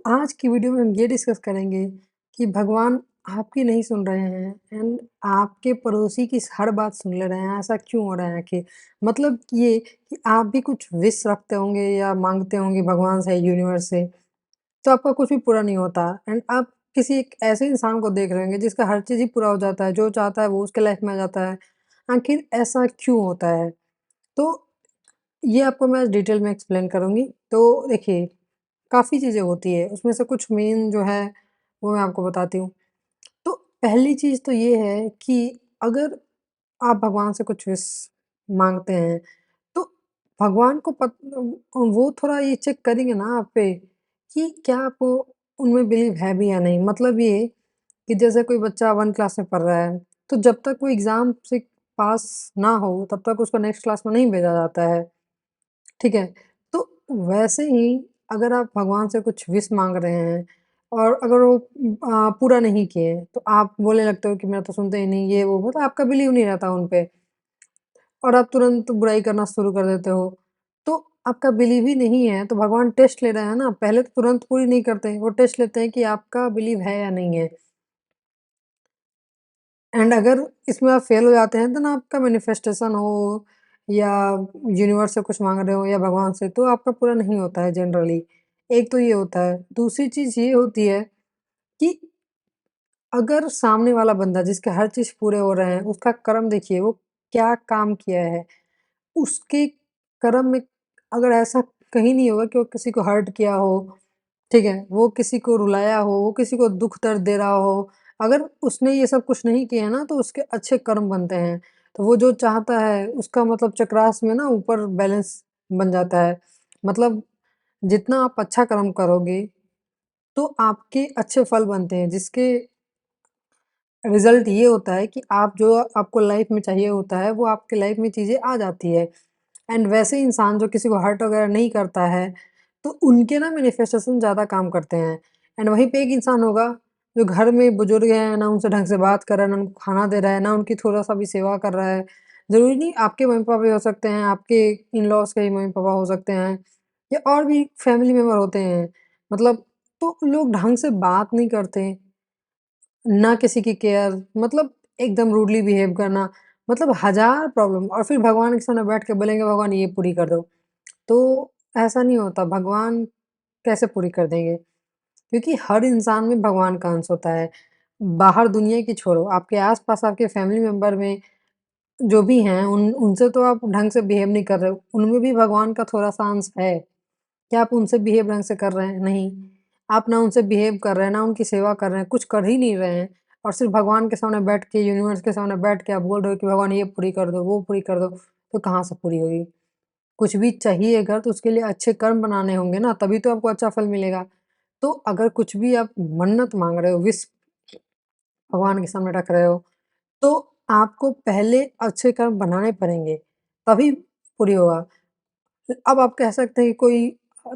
आज की वीडियो में हम ये डिस्कस करेंगे कि भगवान आपकी नहीं सुन रहे हैं एंड आपके पड़ोसी की हर बात सुन ले रहे हैं। ऐसा क्यों हो रहा है कि मतलब ये कि आप भी कुछ विश रखते होंगे या मांगते होंगे भगवान से, यूनिवर्स से, तो आपका कुछ भी पूरा नहीं होता एंड आप किसी एक ऐसे इंसान को देख रहे होंगे जिसका हर चीज़ ही पूरा हो जाता है, जो चाहता है वो उसके लाइफ में आ जाता है। आखिर ऐसा क्यों होता है? तो ये आपको मैं डिटेल में एक्सप्लेन करूँगी। तो देखिए, काफ़ी चीज़ें होती है, उसमें से कुछ मेन जो है, वो मैं आपको बताती हूँ। तो पहली चीज़ तो ये है कि अगर आप भगवान से कुछ विश माँगते हैं, तो भगवान को वो थोड़ा ये चेक करेंगे ना आप पे कि क्या आपको उनमें बिलीव है भी या नहीं। मतलब ये कि जैसे कोई बच्चा 1 क्लास में पढ़ रहा है, तो जब तक वो एग्ज़ाम से पास ना हो, तब तक उसको नेक्स्ट क्लास में नहीं भेजा जाता है। ठीक है? तो वैसे ही अगर आप भगवान से कुछ विश माँग रहे हैं और अगर वो पूरा नहीं किए, तो आप बोलने लगते हो कि मेरा तो सुनते ही नहीं, ये वो, मतलब आपका बिलीव नहीं रहता उन पे और आप तुरंत बुराई करना शुरू कर देते हो। तो आपका बिलीव ही नहीं है, तो भगवान टेस्ट ले रहे हैं ना, पहले तो तुरंत पूरी नहीं करते, वो टेस्ट लेते हैं कि आपका बिलीव है या नहीं है। एंड अगर इसमें आप फेल हो जाते हैं, तो ना आपका मैनिफेस्टेशन हो या यूनिवर्स से कुछ माँग रहे हो या भगवान से, तो आपका पूरा नहीं होता है जनरली। एक तो ये होता है। दूसरी चीज़ ये होती है कि अगर सामने वाला बंदा जिसके हर चीज़ पूरे हो रहे हैं, उसका कर्म देखिए वो क्या काम किया है। उसके कर्म में अगर ऐसा कहीं नहीं होगा कि वो किसी को हर्ट किया हो, ठीक है? वो किसी को रुलाया हो, वो किसी को दुःख दर्द दे रहा हो, अगर उसने ये सब कुछ नहीं किया ना, तो उसके अच्छे कर्म बनते हैं। तो वो जो चाहता है, उसका मतलब चक्रास में ना ऊपर बैलेंस बन जाता है। मतलब जितना आप अच्छा कर्म करोगे, तो आपके अच्छे फल बनते हैं, जिसके रिज़ल्ट ये होता है कि आप जो आपको लाइफ़ में चाहिए होता है, वो आपके लाइफ़ में चीज़ें आ जाती है। एंड वैसे इंसान जो किसी को हर्ट वगैरह नहीं करता है, तो उनके ना मैनिफेस्टेशन ज़्यादा काम करते हैं। एंड वहीं पे एक इंसान होगा, जो घर में बुजुर्ग हैं, ना उनसे ढंग से बात कर रहा है, ना उनको खाना दे रहा है, ना उनकी थोड़ा-सा भी सेवा कर रहा है। ज़रूरी नहीं आपके मम्मी-पापा भी हो सकते हैं, आपके इन-लॉज़ के ही मम्मी-पापा हो सकते हैं या और भी फैमिली मेंबर होते हैं। मतलब तो लोग ढंग से बात नहीं करते। ना किसी की केयर, मतलब एकदम रूडली बिहेव करना, मतलब हज़ार प्रॉब्लम और फिर भगवान के सामने बैठ के बोलेंगे भगवान ये पूरी कर दो। तो ऐसा नहीं होता, भगवान कैसे पूरी कर देंगे? क्योंकि हर इंसान में भगवान का अंश होता है। बाहर दुनिया की छोड़ो, आपके आस-पास आपके फैमिली मेंबर में जो भी हैं उनसे तो आप ढंग से बिहेव नहीं कर रहे हो, उनमें भी भगवान का थोड़ा-सा अंश है। क्या आप उनसे बिहेव ढंग से कर रहे हैं? नहीं। आप ना उनसे बिहेव कर रहे हैं, ना उनकी सेवा कर रहे हैं, कुछ कर ही नहीं रहे हैं और सिर्फ़ भगवान के सामने बैठ के, यूनिवर्स के सामने बैठ के आप बोल रहे हो कि भगवान ये पूरी कर दो, वो पूरी कर दो, तो कहाँ से पूरी होगी? कुछ भी चाहिए अगर तो उसके लिए अच्छे कर्म बनाने होंगे ना, तभी तो आपको अच्छा फल मिलेगा। तो अगर कुछ भी आप मन्नत माँग रहे हो, विश भगवान के सामने रख रहे हो, तो आपको पहले अच्छे कर्म बनाने पड़ेंगे, तभी पूरी होगा। अब आप कह सकते हैं कि कोई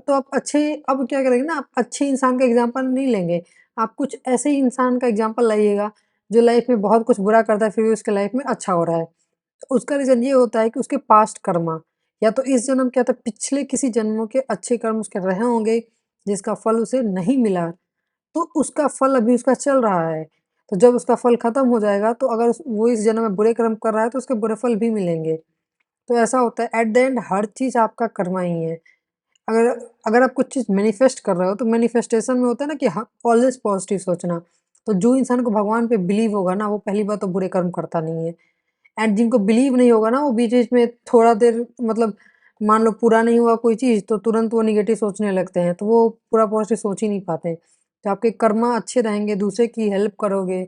तो आप अच्छे अब क्या करेंगे ना, आप अच्छे इंसान का एग्ज़ाम्पल नहीं लेंगे। आप कुछ ऐसे ही इंसान का एग्ज़ाम्पल लाइएगा, जो लाइफ़ में बहुत कुछ बुरा करता है, फिर भी उसके लाइफ़ में अच्छा हो रहा है। तो उसका रीज़न ये होता है कि उसके पास्ट कर्मा या तो इस जन्म क्या था, पिछले किसी जन्मों के अच्छे कर्म उसके रहे होंगे, जिसका फल उसे नहीं मिला, तो उसका फल अभी उसका चल रहा है। तो जब उसका फल खत्म हो जाएगा, तो अगर वो इस जन्म में बुरे कर्म कर रहा है, तो उसके बुरे फल भी मिलेंगे। तो ऐसा होता है, एट द एंड हर चीज़ आपका कर्मा ही है। अगर अगर आप कुछ चीज़ मैनिफेस्ट कर रहे हो, तो मैनिफेस्टेशन में होता है ना कि हाँ, ऑलवेज़ पॉज़िटिव सोचना। तो जो इंसान को भगवान पे बिलीव होगा ना, वो पहली बात तो बुरे कर्म करता नहीं है। एंड जिनको बिलीव नहीं होगा ना, वो बीच-बीच में थोड़ा देर मतलब मान लो पूरा नहीं हुआ कोई चीज़, तो तुरंत वो नेगेटिव सोचने लगते हैं, तो वो पूरा पॉज़िटिव सोच ही नहीं पाते। तो आपके कर्मा अच्छे रहेंगे, दूसरे की हेल्प करोगे,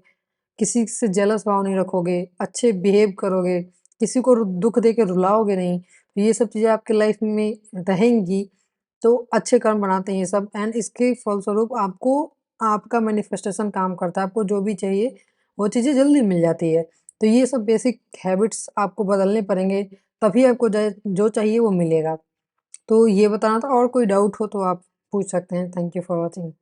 किसी से जेलस भाव नहीं रखोगे, अच्छे बिहेव करोगे, किसी को दुःख दे के रुलाओगे नहीं, तो ये सब चीज़ें आपके लाइफ़ में रहेंगी, तो अच्छे कर्म बनाते हैं ये सब एंड इसके फलस्वरूप आपको आपका मैनिफेस्टेशन काम करता है, आपको जो भी चाहिए, वो चीज़ें जल्दी मिल जाती है। तो ये सब बेसिक हैबिट्स आपको बदलने पड़ेंगे, तभी आपको जो चाहिए वो मिलेगा। तो ये बताना था और कोई डाउट हो तो आप पूछ सकते हैं। Thank you for watching.